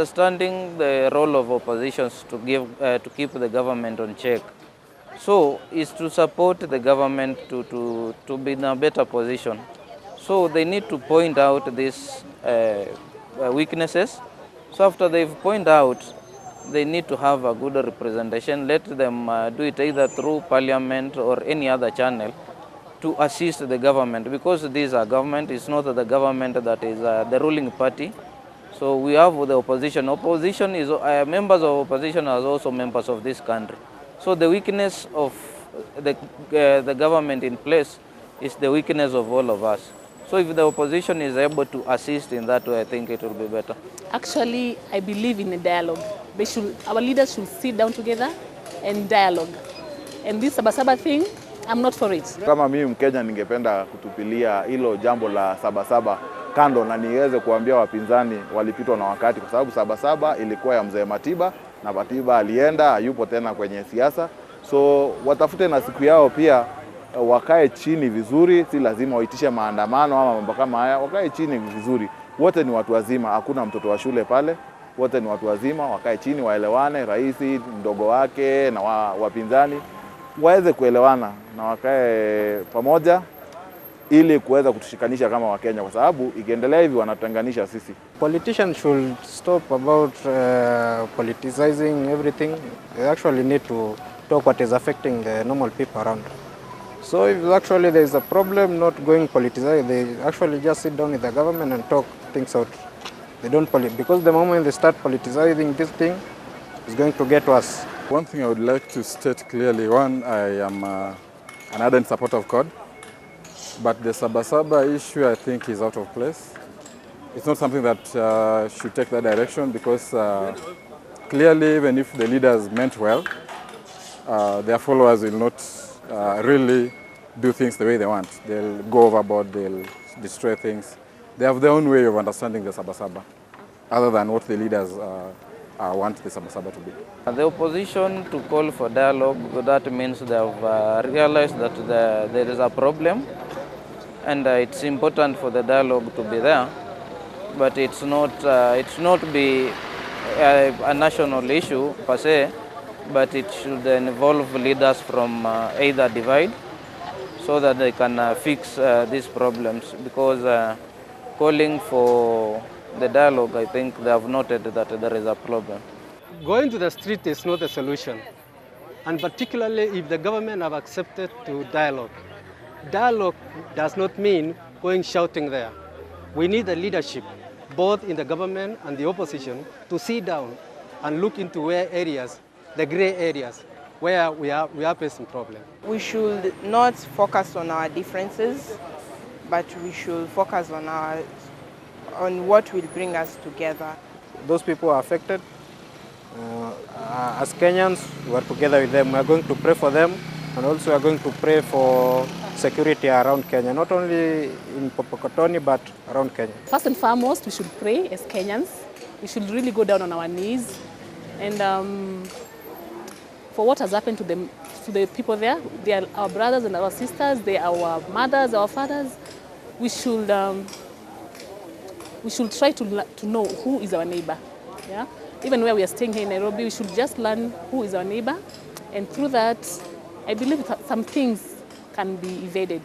understanding the role of oppositions to keep the government on check. So is to support the government to be in a better position. So they need to point out these weaknesses. So after they've pointed out, they need to have a good representation. Let them do it either through parliament or any other channel to assist the government, because these are government. It's not the government that is the ruling party. So we have the opposition. Opposition is members of opposition are also members of this country. So the weakness of the government in place is the weakness of all of us. So if the opposition is able to assist in that way, I think it will be better. Actually, I believe in a dialogue. Our leaders should sit down together and dialogue. And this Sabasaba thing, I'm not for it. Kama mimi Mkenya ningependa kutupilia hilo jambo la Sabasaba kando na niweze kuambia wapinzani walipitwa na wakati, kwa sababu Sabasaba ilikuwa ya mzee Matiba na Matiba alienda, hayupo tena kwenye siasa. So watafute na siku yao pia, wakae chini vizuri, si lazima waitishe maandamano ama mambo kama haya. Wakae chini vizuri. Wote ni watu wazima, hakuna mtoto wa shule pale. Wote ni watu wazima, wakae chini waelewane, rais, mdogo wake na wapinzani waweze kuelewana na wakae pamoja ili kuweza kutushikanisha kama Wakenya, kwa sababu ikiendelea hivi wanatenganisha sisi. Politicians should stop about politicizing everything. They actually need to talk what is affecting the normal people around. So if actually there is a problem, not going politicized, they actually just sit down with the government and talk things out. They don't because the moment they start politicizing this thing, it's going to get worse. One thing I would like to state clearly, one, I am an ardent supporter of CORD, but the Sabasaba issue I think is out of place. It's not something that should take that direction, because clearly even if the leaders meant well, their followers will not really do things the way they want. They'll go overboard, they'll destroy things. They have their own way of understanding the Sabasaba, other than what the leaders want the Sabasaba to be. The opposition to call for dialogue, that means they have realized that there is a problem, and it's important for the dialogue to be there, but it's not be a national issue per se, but it should involve leaders from either divide, so that they can fix these problems, because calling for the dialogue, I think they have noted that there is a problem. Going to the street is not a solution, and particularly if the government have accepted to dialogue. Dialogue does not mean going shouting there. We need the leadership, both in the government and the opposition, to sit down and look into where areas, the gray areas, where we are facing problems. We should not focus on our differences, but we should focus on what will bring us together. Those people are affected. As Kenyans, we are together with them. We are going to pray for them, and also we are going to pray for security around Kenya, not only in Popokotoni, but around Kenya. First and foremost, we should pray as Kenyans. We should really go down on our knees. And for what has happened to the people there, they are our brothers and our sisters, they are our mothers, our fathers. We should try to know who is our neighbor. Yeah? Even where we are staying here in Nairobi, we should just learn who is our neighbor. And through that, I believe some things can be evaded.